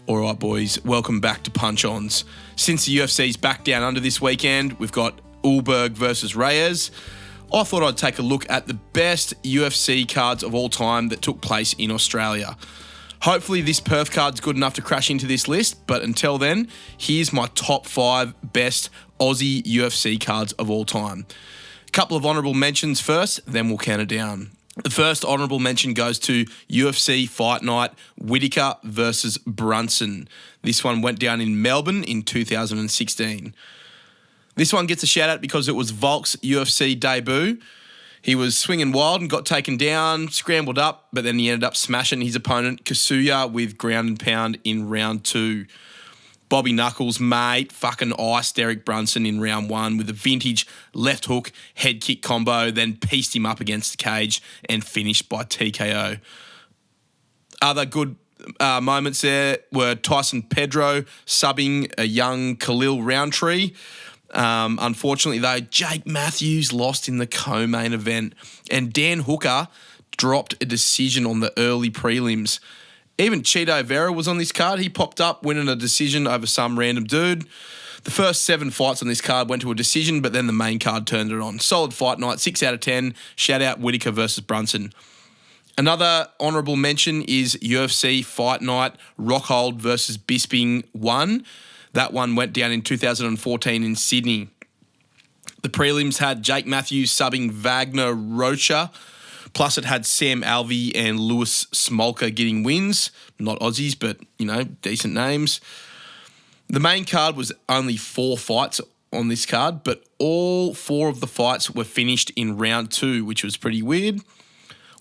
All right, boys, welcome back to Punch-Ons. Since the UFC's back down under this weekend, we've got Ulberg versus Reyes. I thought I'd take a look at the best UFC cards of all time that took place in Australia. Hopefully this Perth card's good enough to crash into this list, but until then, here's my top 5 best Aussie UFC cards of all time. A couple of honourable mentions first, then we'll count it down. The first honourable mention goes to UFC Fight Night Whittaker versus Brunson. This one went down in Melbourne in 2016. This one gets a shout out because it was Volk's UFC debut. He was swinging wild and got taken down, scrambled up, but then he ended up smashing his opponent Kasuya with ground and pound in round 2. Bobby Knuckles, mate, fucking iced Derek Brunson in round 1 with a vintage left hook head kick combo, then pieced him up against the cage and finished by TKO. Other good moments there were Tyson Pedro subbing a young Khalil Roundtree. Unfortunately, though, Jake Matthews lost in the co-main event, and Dan Hooker dropped a decision on the early prelims. Even Cheeto Vera was on this card. He popped up winning a decision over some random dude. The first 7 fights on this card went to a decision, but then the main card turned it on. Solid fight night, 6 out of 10. Shout out Whittaker versus Brunson. Another honourable mention is UFC Fight Night Rockhold versus Bisping 1. That one went down in 2014 in Sydney. The prelims had Jake Matthews subbing Wagner Rocha. Plus, it had Sam Alvey and Lewis Smolka getting wins. Not Aussies, but, decent names. The main card was only 4 fights on this card, but all 4 of the fights were finished in round 2, which was pretty weird.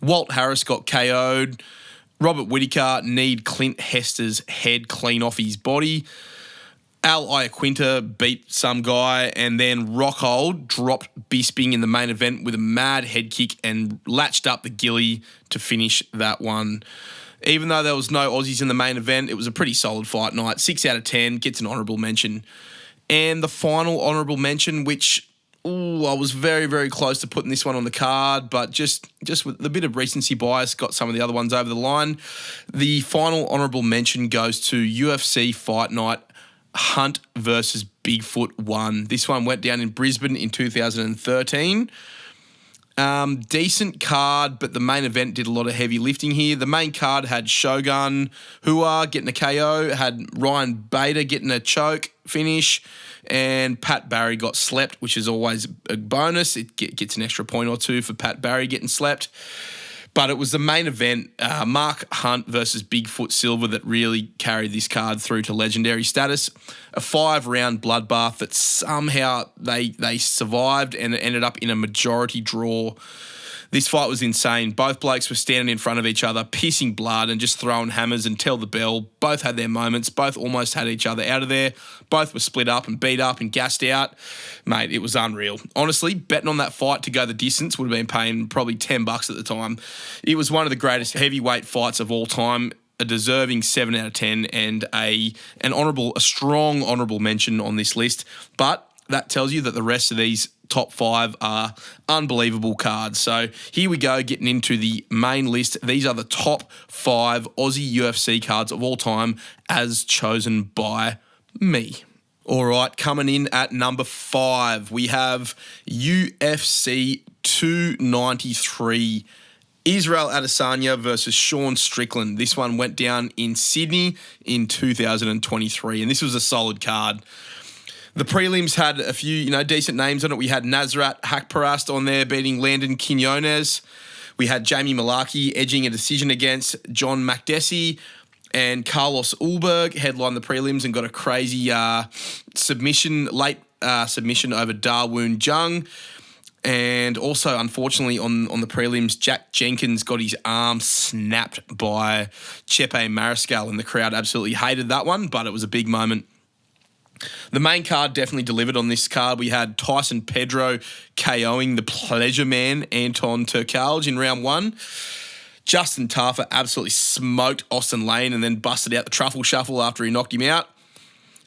Walt Harris got KO'd. Robert Whittaker kneed Clint Hester's head clean off his body. Al Iaquinta beat some guy, and then Rockhold dropped Bisping in the main event with a mad head kick and latched up the gilly to finish that one. Even though there was no Aussies in the main event, it was a pretty solid fight night. 6 out of 10, gets an honourable mention. And the final honourable mention, which I was very, very close to putting this one on the card, but just with a bit of recency bias, got some of the other ones over the line. The final honourable mention goes to UFC Fight Night Hunt versus Bigfoot 1. This one went down in Brisbane in 2013. Decent card, but the main event did a lot of heavy lifting here. The main card had Shogun Hua getting a KO, had Ryan Bader getting a choke finish, and Pat Barry got slept, which is always a bonus. It gets an extra point or 2 for Pat Barry getting slept. But it was the main event, Mark Hunt versus Bigfoot Silver, that really carried this card through to legendary status. A 5-round bloodbath that somehow they survived and it ended up in a majority draw. This fight was insane. Both blokes were standing in front of each other, pissing blood and just throwing hammers until the bell. Both had their moments. Both almost had each other out of there. Both were split up and beat up and gassed out. Mate, it was unreal. Honestly, betting on that fight to go the distance would have been paying probably $10 at the time. It was one of the greatest heavyweight fights of all time. A deserving 7 out of 10 and a strong honourable mention on this list. But that tells you that the rest of these top 5 are unbelievable cards. So here we go, getting into the main list. These are the top 5 Aussie UFC cards of all time as chosen by me. All right, coming in at number 5, we have UFC 293. Israel Adesanya versus Sean Strickland. This one went down in Sydney in 2023, and this was a solid card. The prelims had a few, decent names on it. We had Nasrat Hakparast on there beating Landon Quinones. We had Jamie Malarkey edging a decision against John Makdessi, and Carlos Ulberg headlined the prelims and got a crazy late submission over Dawoon Jung. And also, unfortunately, on the prelims, Jack Jenkins got his arm snapped by Chepe Mariscal, and the crowd absolutely hated that one, but it was a big moment. The main card definitely delivered on this card. We had Tyson Pedro KO'ing the pleasure man, Anton Turkalj, in round 1. Justin Tafa absolutely smoked Austin Lane and then busted out the truffle shuffle after he knocked him out.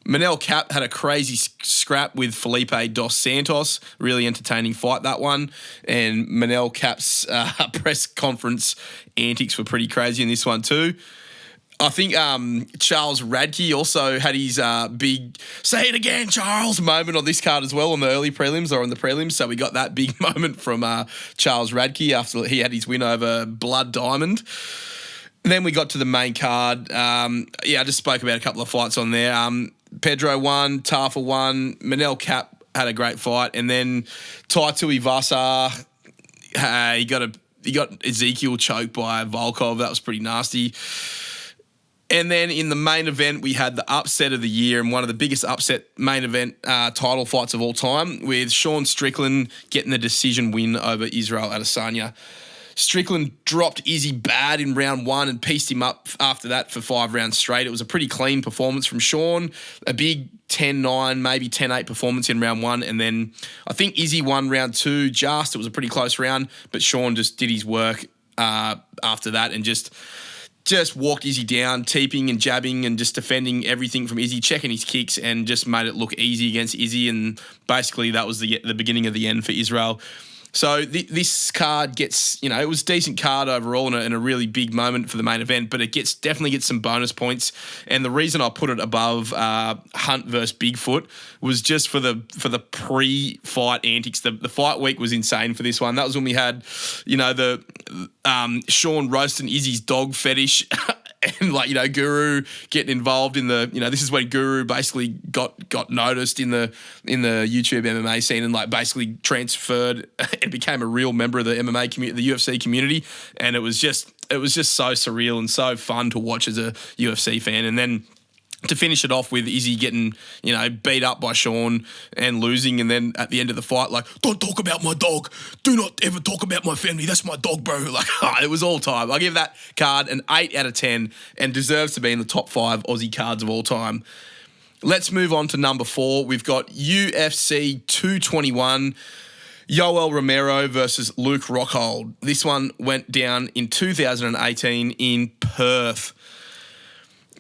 Manel Kape had a crazy scrap with Felipe dos Santos. Really entertaining fight, that one. And Manel Kape's press conference antics were pretty crazy in this one too. I think Charles Radke also had his big "say it again, Charles" moment on this card as well on the early prelims or on the prelims. So we got that big moment from Charles Radke after he had his win over Blood Diamond. Then we got to the main card. I just spoke about a couple of fights on there. Pedro won, Tafa won, Manel Cap had a great fight, and then Tai Tuivasa, he got Ezekiel choked by Volkov. That was pretty nasty. And then in the main event, we had the upset of the year and one of the biggest upset main event title fights of all time, with Sean Strickland getting the decision win over Israel Adesanya. Strickland dropped Izzy bad in round one and pieced him up after that for 5 rounds straight. It was a pretty clean performance from Sean, a big 10-9, maybe 10-8 performance in round one. And then I think Izzy won round two just. It was a pretty close round, but Sean just did his work after that and just walked Izzy down, teeping and jabbing and just defending everything from Izzy, checking his kicks and just made it look easy against Izzy. And basically that was the beginning of the end for Israel. So this card gets, it was a decent card overall and a really big moment for the main event, but it definitely gets some bonus points. And the reason I put it above Hunt versus Bigfoot was just for the pre-fight antics. The fight week was insane for this one. That was when we had, the Sean roasting Izzy's dog fetish. And Guru getting involved in the, this is when Guru basically got noticed in the YouTube MMA scene and basically transferred and became a real member of the MMA community, the UFC community. And it was just so surreal and so fun to watch as a UFC fan. And then to finish it off with Izzy getting, beat up by Sean and losing, and then at the end of the fight, don't talk about my dog. Do not ever talk about my family. That's my dog, bro. It was all time. I give that card an 8 out of 10 and deserves to be in the top 5 Aussie cards of all time. Let's move on to number 4. We've got UFC 221. Yoel Romero versus Luke Rockhold. This one went down in 2018 in Perth.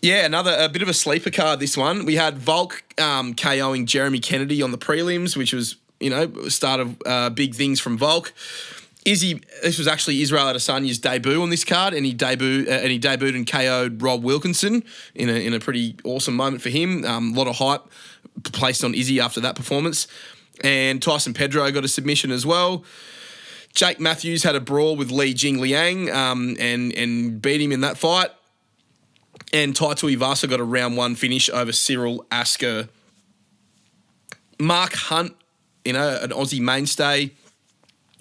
Yeah, a bit of a sleeper card, this one. We had Volk KOing Jeremy Kennedy on the prelims, which was, start of big things from Volk. Izzy, this was actually Israel Adesanya's debut on this card, and he debuted and KO'd Rob Wilkinson in a pretty awesome moment for him. A lot of hype placed on Izzy after that performance. And Tyson Pedro got a submission as well. Jake Matthews had a brawl with Li Jingliang and beat him in that fight. And Tai Tuivasa got a round 1 finish over Cyril Asker. Mark Hunt, an Aussie mainstay,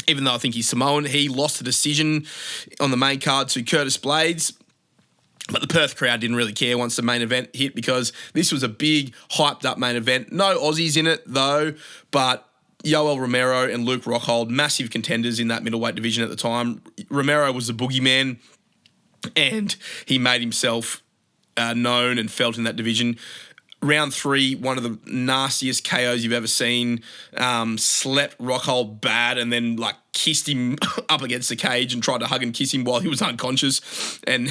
even though I think he's Samoan, he lost the decision on the main card to Curtis Blades. But the Perth crowd didn't really care once the main event hit because this was a big, hyped-up main event. No Aussies in it, though, but Yoel Romero and Luke Rockhold, massive contenders in that middleweight division at the time. Romero was the boogeyman, and he made himself known and felt in that division. Round 3, one of the nastiest KOs you've ever seen. Slept Rockhold bad and then kissed him up against the cage and tried to hug and kiss him while he was unconscious. And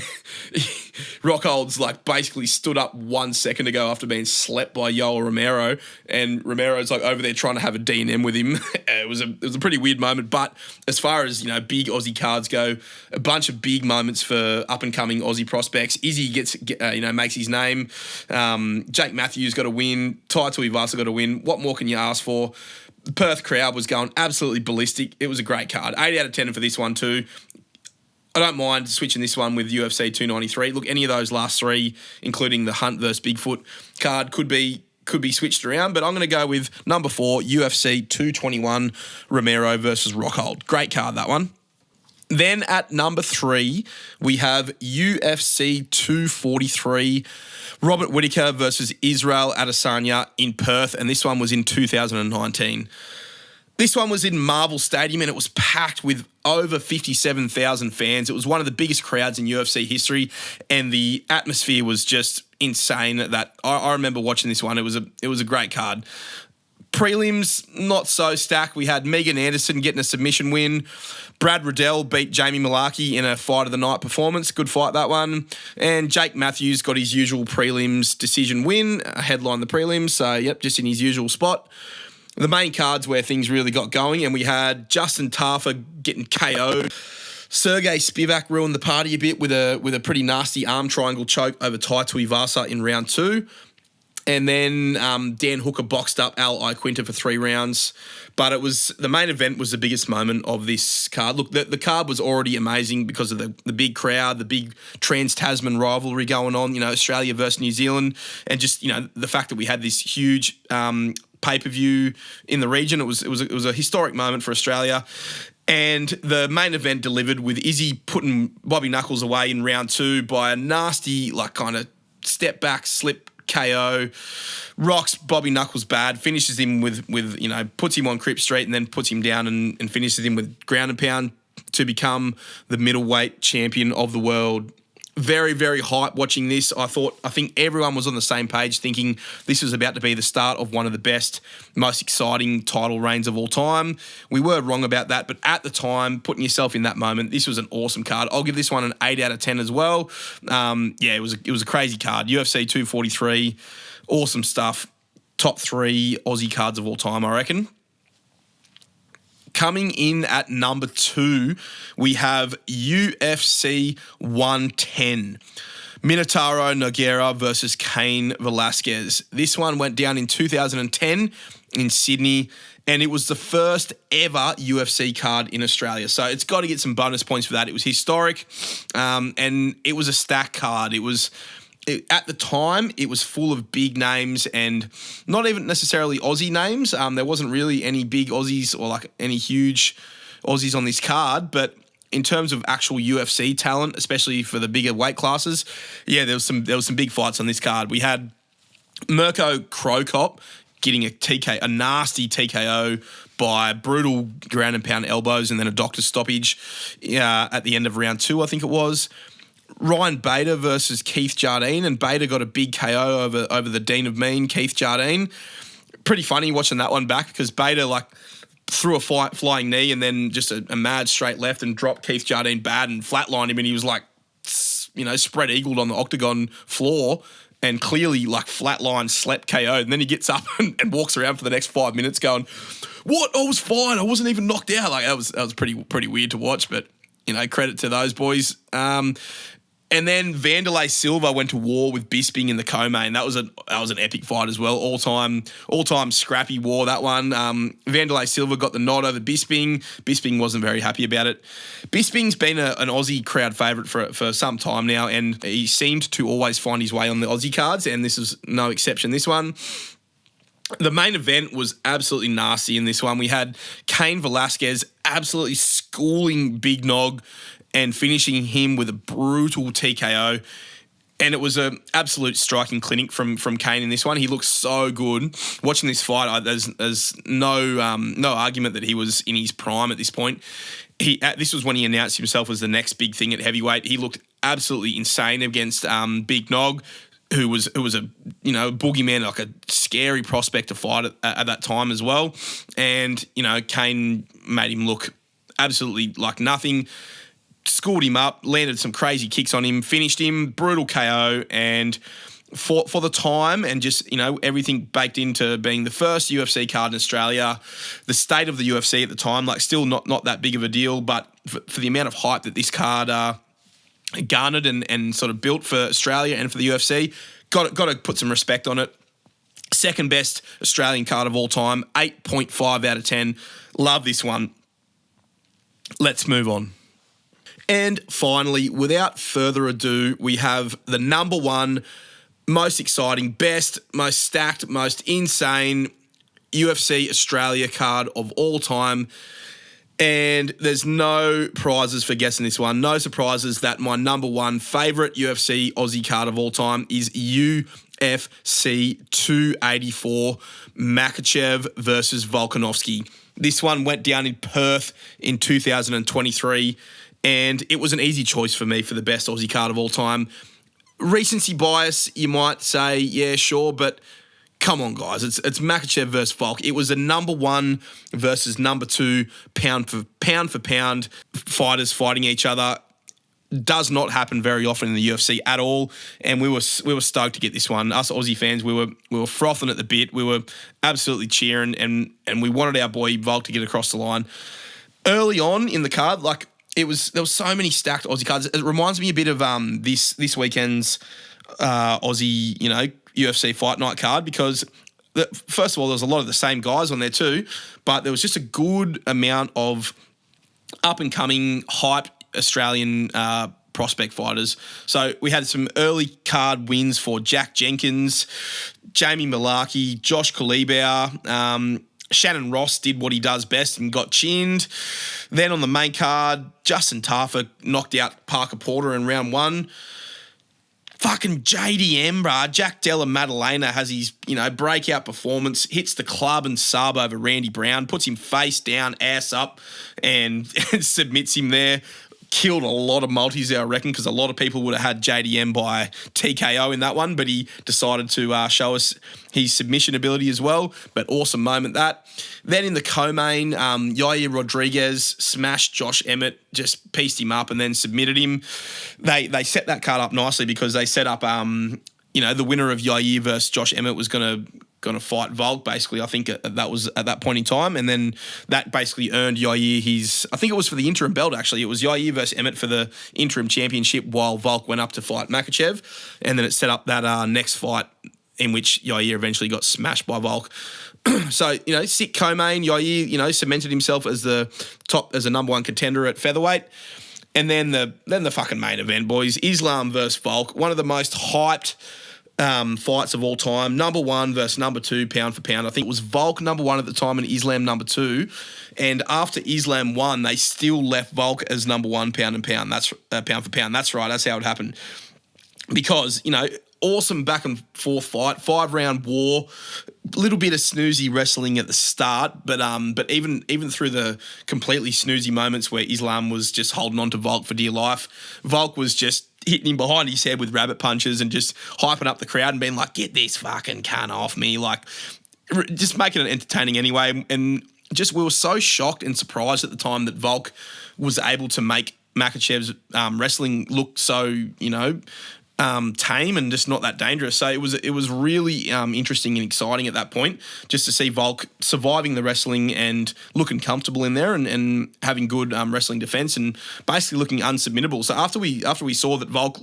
Rockhold's basically stood up 1 second ago after being slept by Yoel Romero, and Romero's over there trying to have a D&M with him. It was a pretty weird moment. But as far as big Aussie cards go, a bunch of big moments for up and coming Aussie prospects. Izzy makes his name. Jake Matthews got a win. Tai Tuivasa got a win. What more can you ask for? The Perth crowd was going absolutely ballistic. It was a great card. 8 out of 10 for this one too. I don't mind switching this one with UFC 293. Look, any of those last 3, including the Hunt versus Bigfoot card, could be switched around, but I'm going to go with number 4, UFC 221, Romero versus Rockhold. Great card, that one. Then at number 3, we have UFC 243, Robert Whittaker versus Israel Adesanya in Perth, and this one was in 2019. This one was in Marvel Stadium, and it was packed with over 57,000 fans. It was one of the biggest crowds in UFC history, and the atmosphere was just insane. That I remember watching this one. It was a great card. Prelims, not so stacked. We had Megan Anderson getting a submission win. Brad Riddell beat Jamie Malarkey in a fight of the night performance. Good fight, that one. And Jake Matthews got his usual prelims decision win, headline the prelims. So, just in his usual spot. The main cards where things really got going, and we had Justin Tafa getting KO'd. Sergey Spivak ruined the party a bit with a pretty nasty arm triangle choke over Tai Tuivasa in round 2. And then Dan Hooker boxed up Al Iaquinta for 3 rounds. But the main event was the biggest moment of this card. Look, the card was already amazing because of the big crowd, the big trans-Tasman rivalry going on, Australia versus New Zealand, and just, the fact that we had this huge pay-per-view in the region. It was a historic moment for Australia. And the main event delivered with Izzy putting Bobby Knuckles away in round 2 by a nasty, kind of step back, slip KO, rocks Bobby Knuckles bad, finishes him with puts him on Crip Street and then puts him down and finishes him with ground and pound to become the middleweight champion of the world. Very, very hype watching this. I think everyone was on the same page thinking this was about to be the start of one of the best, most exciting title reigns of all time. We were wrong about that, but at the time, putting yourself in that moment, this was an awesome card. I'll give this one an 8 out of 10 as well. It was a crazy card. UFC 243, awesome stuff. Top 3 Aussie cards of all time, I reckon. Coming in at number 2, we have UFC 110. Minotauro Nogueira versus Cain Velasquez. This one went down in 2010 in Sydney, and it was the first ever UFC card in Australia. So it's got to get some bonus points for that. It was historic, and it was a stacked card. At the time, it was full of big names and not even necessarily Aussie names. There wasn't really any big Aussies or any huge Aussies on this card, but in terms of actual UFC talent, especially for the bigger weight classes, there was some big fights on this card. We had Mirko Krokop getting a nasty TKO by brutal ground and pound elbows and then a doctor's stoppage at the end of round 2, I think it was. Ryan Bader versus Keith Jardine, and Bader got a big KO over the Dean of Mean, Keith Jardine. Pretty funny watching that one back because Bader threw a flying knee and then just a mad straight left and dropped Keith Jardine bad and flatlined him, and he was spread eagled on the octagon floor and clearly flatline slept KO. And then he gets up and walks around for the next 5 minutes going, "What? I was fine. I wasn't even knocked out." That was pretty weird to watch, but credit to those boys. And then Vanderlei Silva went to war with Bisping in the co-main. That was an epic fight as well. All time scrappy war, that one. Vanderlei Silva got the nod over Bisping. Bisping wasn't very happy about it. Bisping's been an Aussie crowd favourite for some time now, and he seemed to always find his way on the Aussie cards, and this is no exception, this one. The main event was absolutely nasty in this one. We had Cain Velasquez absolutely schooling Big Nog and finishing him with a brutal TKO. And it was an absolute striking clinic from Cain in this one. He looked so good. Watching this fight, there's no argument that he was in his prime at this point. This was when he announced himself as the next big thing at heavyweight. He looked absolutely insane against Big Nog, who was a boogeyman, a scary prospect to fight at that time as well. And Cain made him look absolutely like nothing. Schooled him up, landed some crazy kicks on him, finished him, brutal KO, and for the time and just, everything baked into being the first UFC card in Australia, the state of the UFC at the time, still not that big of a deal, but for the amount of hype that this card garnered and sort of built for Australia and for the UFC, got to put some respect on it. Second best Australian card of all time, 8.5 out of 10. Love this one. Let's move on. And finally, without further ado, we have the number 1 most exciting, best, most stacked, most insane UFC Australia card of all time. And there's no prizes for guessing this one. No surprises that my number 1 favourite UFC Aussie card of all time is UFC 284, Makhachev versus Volkanovski. This one went down in Perth in 2023. And it was an easy choice for me for the best Aussie card of all time. Recency bias, you might say, yeah, sure, but come on, guys. It's Makhachev versus Volk. It was a number 1 versus number 2 pound for pound fighters fighting each other. Does not happen very often in the UFC at all, and we were stoked to get this one. Us Aussie fans, we were frothing at the bit. We were absolutely cheering, and we wanted our boy Volk to get across the line. Early on in the card, there was so many stacked Aussie cards. It reminds me a bit of this weekend's Aussie, UFC Fight Night card, because first of all, there was a lot of the same guys on there too, but there was just a good amount of up-and-coming, hype Australian prospect fighters. So we had some early card wins for Jack Jenkins, Jamie Malarkey, Josh Kalibau. Shannon Ross did what he does best and got chinned. Then on the main card, Justin Taffer knocked out Parker Porter in round 1. Fucking JDM, bruh. Jack Della Maddalena has his, breakout performance, hits the club and sub over Randy Brown, puts him face down, ass up, and submits him there. Killed a lot of multis there, I reckon, because a lot of people would have had JDM by TKO in that one, but he decided to show us his submission ability as well. But awesome moment that. Then in the co-main, Yair Rodriguez smashed Josh Emmett, just pieced him up and then submitted him. They set that card up nicely because they set up, the winner of Yair versus Josh Emmett was going to fight Volk, basically. I think that was at that point in time. And then that basically earned Yair I think it was for the interim belt, actually. It was Yair versus Emmett for the interim championship while Volk went up to fight Makhachev. And then it set up that next fight in which Yair eventually got smashed by Volk. So, sick co-main. Yair, cemented himself as a number 1 contender at featherweight. And then the fucking main event, boys. Islam versus Volk. One of the most hyped fights of all time. Number 1 versus number 2, pound for pound. I think it was Volk number 1 at the time and Islam number 2. And after Islam won, they still left Volk as number 1, pound and pound. That's pound for pound. That's right. That's how it happened. Because, awesome back and forth fight, 5-round war, little bit of snoozy wrestling at the start, but even through the completely snoozy moments where Islam was just holding on to Volk for dear life, Volk was just hitting him behind his head with rabbit punches and just hyping up the crowd and being like, get this fucking cunt off me, just making it entertaining anyway. And just we were so shocked and surprised at the time that Volk was able to make Makhachev's wrestling look so, tame and just not that dangerous. So it was really interesting and exciting at that point just to see Volk surviving the wrestling and looking comfortable in there and having good wrestling defense and basically looking unsubmittable. So after we saw that Volk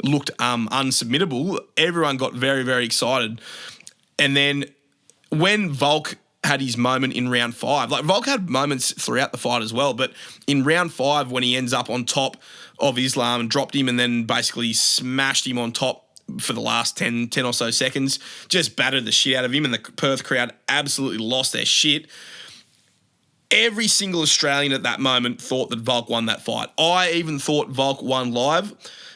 looked unsubmittable, everyone got very, very excited. And then when Volk had his moment in round 5, Volk had moments throughout the fight as well, but in round 5 when he ends up on top of Islam and dropped him and then basically smashed him on top for the last 10 or so seconds, just battered the shit out of him, and the Perth crowd absolutely lost their shit. Every single Australian at that moment thought that Volk won that fight. I even thought Volk won live.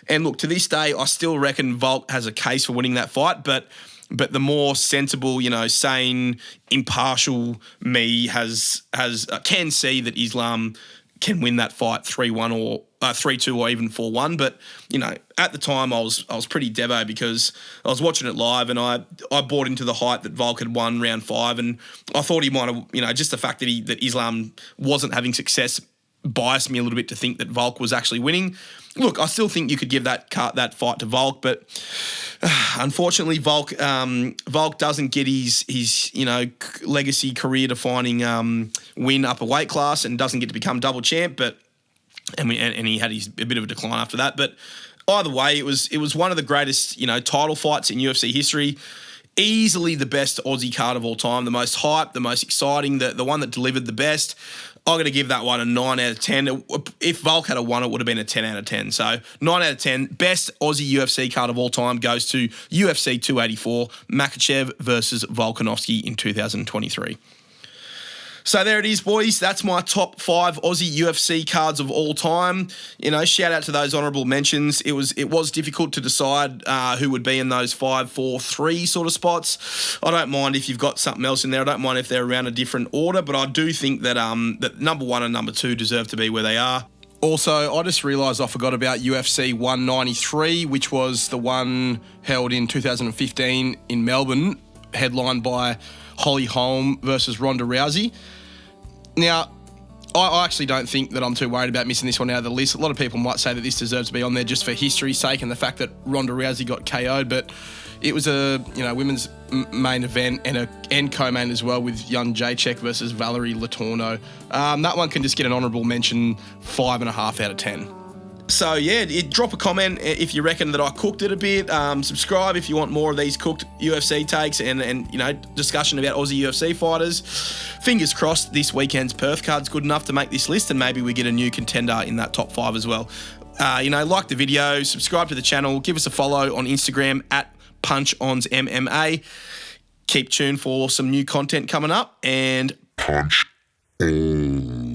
And look, to this day, I still reckon Volk has a case for winning that fight, but the more sensible, sane, impartial me can see that Islam can win that fight 3-1 or 3-2 or even 4-1. But, at the time I was pretty devo because I was watching it live and I bought into the hype that Volk had won round 5, and I thought he might have, just the fact that Islam wasn't having success biased me a little bit to think that Volk was actually winning. Look, I still think you could give that fight to Volk, but unfortunately, Volk doesn't get his legacy career defining win up a weight class and doesn't get to become double champ. But and he had a bit of a decline after that. But either way, it was one of the greatest title fights in UFC history. Easily the best Aussie card of all time, the most hyped, the most exciting, the one that delivered the best. I'm going to give that one a 9 out of 10. If Volk had won, it would have been a 10 out of 10. So 9 out of 10. Best Aussie UFC card of all time goes to UFC 284, Makhachev versus Volkanovski in 2023. So there it is, boys. That's my top 5 Aussie UFC cards of all time. Shout out to those honourable mentions. It was difficult to decide who would be in those 5, 4, 3 sort of spots. I don't mind if you've got something else in there. I don't mind if they're around a different order, but I do think that that number 1 and number 2 deserve to be where they are. Also, I just realised I forgot about UFC 193, which was the one held in 2015 in Melbourne, headlined by Holly Holm versus Ronda Rousey. Now, I actually don't think that I'm too worried about missing this one out of the list. A lot of people might say that this deserves to be on there just for history's sake and the fact that Ronda Rousey got KO'd, but it was a women's main event and co-main as well with young Jacek versus Valerie Latorno. That one can just get an honourable mention, 5.5 out of 10. So yeah, drop a comment if you reckon that I cooked it a bit. Subscribe if you want more of these cooked UFC takes and discussion about Aussie UFC fighters. Fingers crossed this weekend's Perth card's good enough to make this list, and maybe we get a new contender in that top 5 as well. Like the video, subscribe to the channel, give us a follow on Instagram at PunchOnsMMA. Keep tuned for some new content coming up, and punch on.